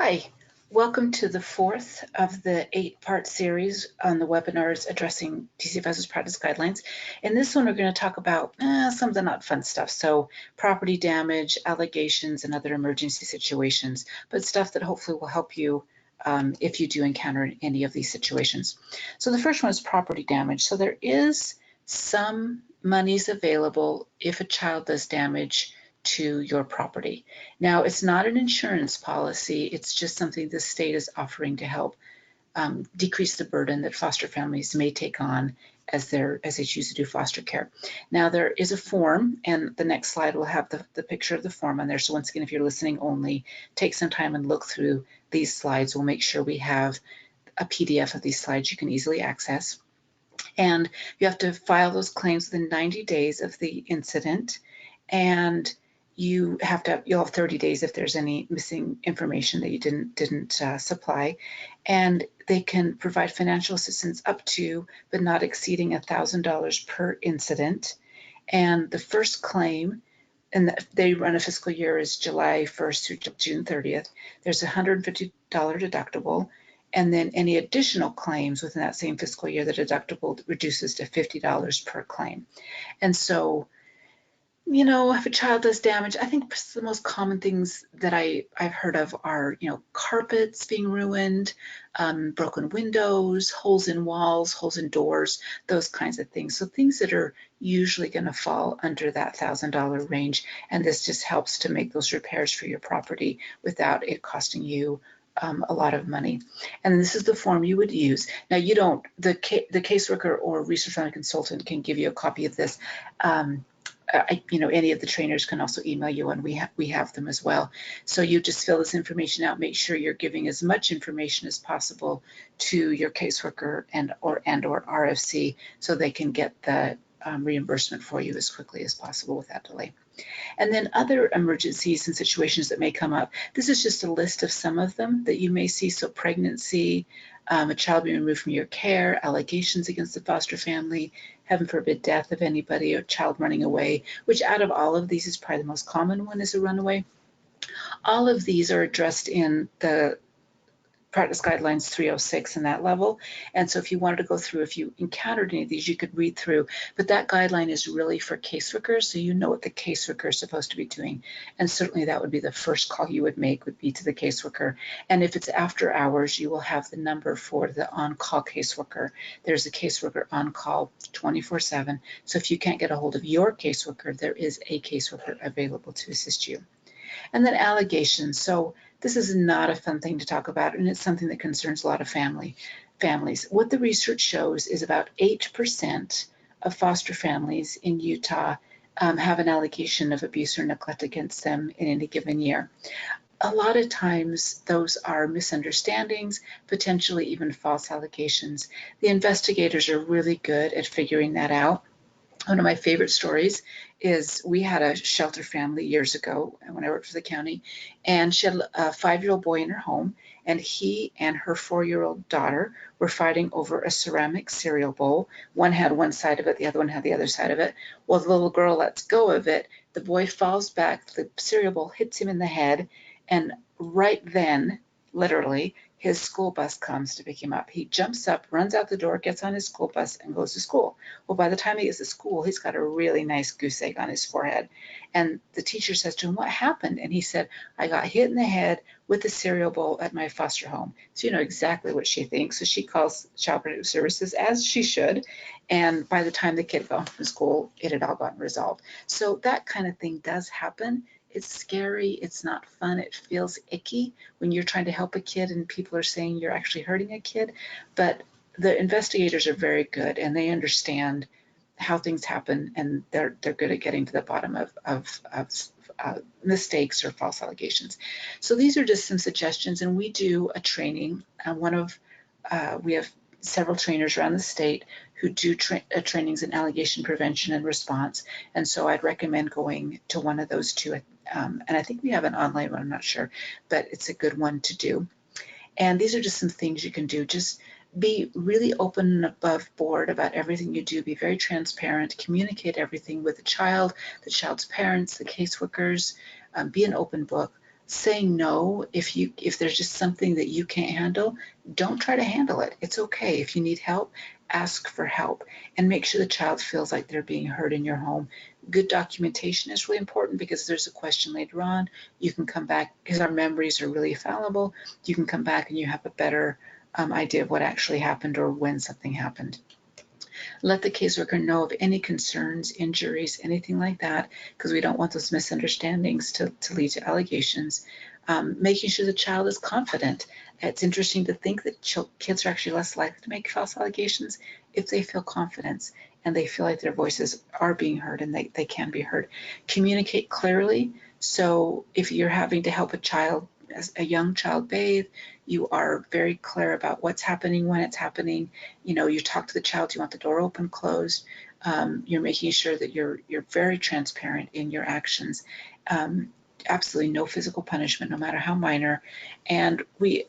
Hi, welcome to the fourth of the 8-part series on the webinars addressing DCFS's practice guidelines. In this one, we're going to talk about some of the not fun stuff. So property damage, allegations, and other emergency situations, but stuff that hopefully will help you if you do encounter any of these situations. So the first one is property damage. So there is some monies available if a child does damage to your property. Now, it's not an insurance policy, it's just something the state is offering to help decrease the burden that foster families may take on as they choose to do foster care. Now, there is a form, and the next slide will have the picture of the form on there. So once again, if you're listening only, take some time and look through these slides. We'll make sure we have a PDF of these slides you can easily access. And you have to file those claims within 90 days of the incident, and you'll have 30 days if there's any missing information that you didn't supply, and they can provide financial assistance up to but not exceeding $1,000 per incident. And the first claim, and they run a fiscal year, is July 1st through June 30th. There's a $150 deductible, and then any additional claims within that same fiscal year, the deductible reduces to $50 per claim. And so, you know, if a child does damage, I think the most common things that I've heard of are, carpets being ruined, broken windows, holes in walls, holes in doors, those kinds of things. So things that are usually going to fall under that $1,000 range. And this just helps to make those repairs for your property without it costing you a lot of money. And this is the form you would use. Now, the caseworker or research family consultant can give you a copy of this. Any of the trainers can also email you, and we have them as well. So you just fill this information out, make sure you're giving as much information as possible to your caseworker or RFC so they can get the reimbursement for you as quickly as possible without delay. And then other emergencies and situations that may come up. This is just a list of some of them that you may see. So pregnancy, a child being removed from your care, allegations against the foster family, heaven forbid death of anybody, or child running away, which out of all of these is probably the most common one, is a runaway. All of these are addressed in the Practice Guidelines 306 in that level. And so if you wanted to go through, if you encountered any of these, you could read through. But that guideline is really for caseworkers, so you know what the caseworker is supposed to be doing. And certainly that would be the first call you would make, would be to the caseworker. And if it's after hours, you will have the number for the on-call caseworker. There's a caseworker on call 24/7. So if you can't get a hold of your caseworker, there is a caseworker available to assist you. And then allegations. So this is not a fun thing to talk about, and it's something that concerns a lot of families. What the research shows is about 8% of foster families in Utah have an allegation of abuse or neglect against them in any given year. A lot of times those are misunderstandings, potentially even false allegations. The investigators are really good at figuring that out. One of my favorite stories is we had a shelter family years ago when I worked for the county, and she had a 5-year-old boy in her home, and he and her 4-year-old daughter were fighting over a ceramic cereal bowl. One had one side of it, the other one had the other side of it. Well, the little girl lets go of it. The boy falls back, the cereal bowl hits him in the head, and right then, literally, his school bus comes to pick him up. He jumps up, runs out the door, gets on his school bus, and goes to school. Well, by the time he gets to school, he's got a really nice goose egg on his forehead. And the teacher says to him, "What happened?" And he said, "I got hit in the head with a cereal bowl at my foster home." So you know exactly what she thinks. So she calls Child Protective Services, as she should. And by the time the kid got home from school, it had all gotten resolved. So that kind of thing does happen. It's scary, it's not fun, it feels icky when you're trying to help a kid and people are saying you're actually hurting a kid. But the investigators are very good, and they understand how things happen, and they're good at getting to the bottom of mistakes or false allegations. So these are just some suggestions, and we do a training. We have several trainers around the state who do trainings in allegation prevention and response, and so I'd recommend going to one of those two. And I think we have an online one, I'm not sure, but it's a good one to do. And these are just some things you can do. Just be really open and above board about everything you do. Be very transparent. Communicate everything with the child's parents, the caseworkers. Be an open book. saying no, if there's just something that you can't handle, don't try to handle it. It's okay. If you need help, ask for help, and make sure the child feels like they're being heard in your home. Good documentation is really important, because there's a question later on, you can come back, because our memories are really fallible. You can come back and you have a better idea of what actually happened or when something happened. Let the caseworker know of any concerns, injuries, anything like that, because we don't want those misunderstandings to lead to allegations. Making sure the child is confident. It's interesting to think that kids are actually less likely to make false allegations if they feel confidence and they feel like their voices are being heard and they can be heard. Communicate clearly. So if you're having to help a young child bathe, you are very clear about what's happening, when it's happening. You talk to the child, you want the door open, closed. You're making sure that you're very transparent in your actions. Absolutely no physical punishment, no matter how minor. And we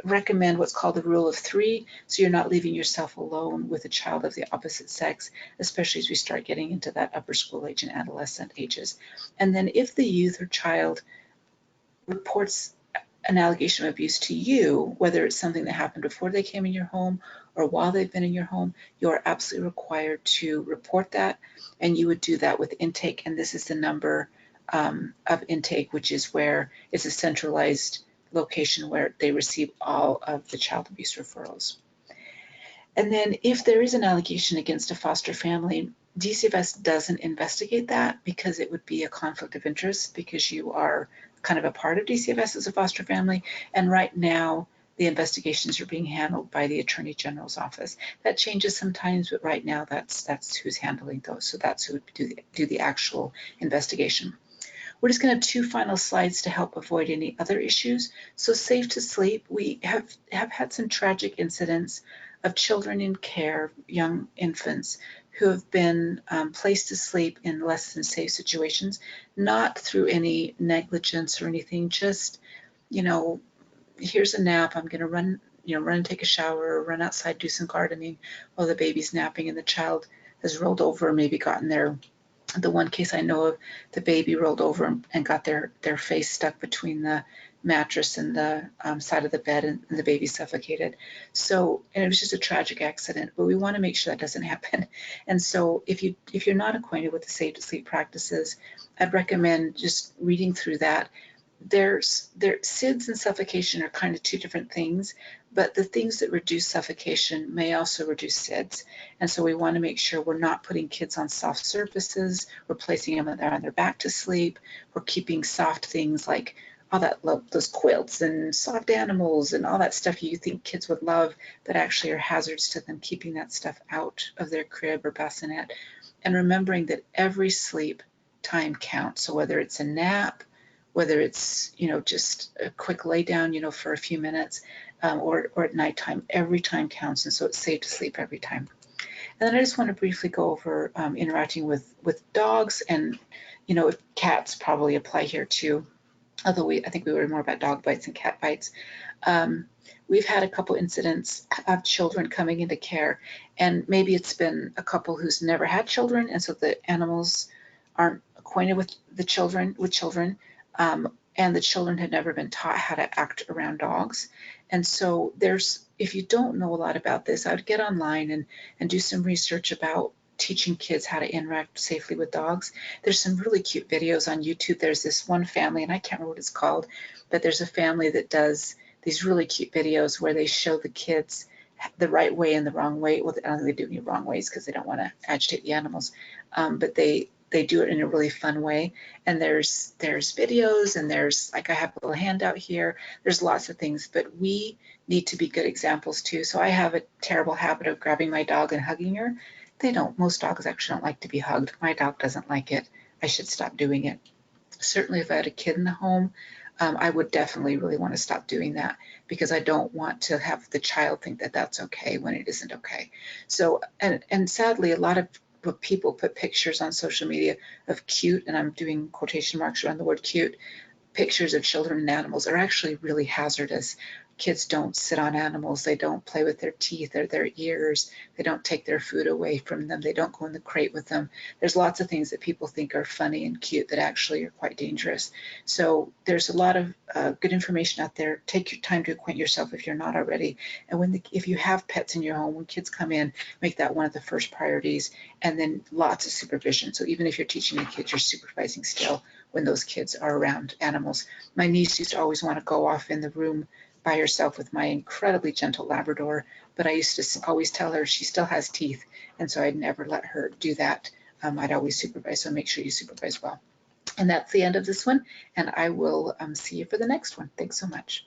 recommend what's called the rule of 3, so you're not leaving yourself alone with a child of the opposite sex, especially as we start getting into that upper school age and adolescent ages. And then if the youth or child reports an allegation of abuse to you, whether it's something that happened before they came in your home or while they've been in your home, you are absolutely required to report that, and you would do that with intake. And this is the number of intake, which is where it's a centralized location where they receive all of the child abuse referrals. And then if there is an allegation against a foster family, DCFS doesn't investigate that, because it would be a conflict of interest, because you are kind of a part of DCFS as a foster family. And right now, the investigations are being handled by the Attorney General's office. That changes sometimes, but right now that's who's handling those. So that's who would do the actual investigation. We're just going to have 2 final slides to help avoid any other issues. So safe to sleep. We have had some tragic incidents of children in care, young infants, who have been placed to sleep in less than safe situations, not through any negligence or anything, just, here's a nap, I'm going to run and take a shower, or run outside, do some gardening while the baby's napping, and the child has rolled over, maybe gotten their the one case I know of, the baby rolled over and got their face stuck between the mattress and the side of the bed, and the baby suffocated. So, and it was just a tragic accident, but we want to make sure that doesn't happen. And so if you're not acquainted with the safe to sleep practices, I'd recommend just reading through that. SIDS and suffocation are kind of 2 different things, but the things that reduce suffocation may also reduce SIDS. And so we want to make sure we're not putting kids on soft surfaces, we're placing them on their back to sleep, we're keeping soft things like all that, those quilts and soft animals and all that stuff you think kids would love, but actually are hazards to them, keeping that stuff out of their crib or bassinet. And remembering that every sleep time counts. So whether it's a nap, whether it's, just a quick lay down, for a few minutes, or at nighttime, every time counts. And so it's safe to sleep every time. And then I just want to briefly go over interacting with dogs, and, cats probably apply here too, although I think we were more about dog bites and cat bites. We've had a couple incidents of children coming into care, and maybe it's been a couple who's never had children, and so the animals aren't acquainted with children, and the children had never been taught how to act around dogs. And so if you don't know a lot about this, I would get online and do some research about teaching kids how to interact safely with dogs. There's some really cute videos on YouTube. There's this one family, and I can't remember what it's called, but there's a family that does these really cute videos where they show the kids the right way and the wrong way. Well, I don't think they do any wrong ways because they don't want to agitate the animals, but they do it in a really fun way. And there's videos, and there's, like, I have a little handout here. There's lots of things, but we need to be good examples too. So I have a terrible habit of grabbing my dog and hugging her. Most dogs actually don't like to be hugged. My dog doesn't like it. I should stop doing it. Certainly if I had a kid in the home, I would definitely really want to stop doing that, because I don't want to have the child think that that's okay when it isn't okay. So, and sadly, a lot of people put pictures on social media of cute, and I'm doing quotation marks around the word cute, pictures of children and animals are actually really hazardous. Kids don't sit on animals. They don't play with their teeth or their ears. They don't take their food away from them. They don't go in the crate with them. There's lots of things that people think are funny and cute that actually are quite dangerous. So there's a lot of good information out there. Take your time to acquaint yourself if you're not already. And if you have pets in your home, when kids come in, make that one of the first priorities, and then lots of supervision. So even if you're teaching the kids, you're supervising still when those kids are around animals. My niece used to always want to go off in the room by herself with my incredibly gentle Labrador, but I used to always tell her she still has teeth, and so I'd never let her do that. I'd always supervise, so make sure you supervise well. And that's the end of this one, and I will see you for the next one. Thanks so much.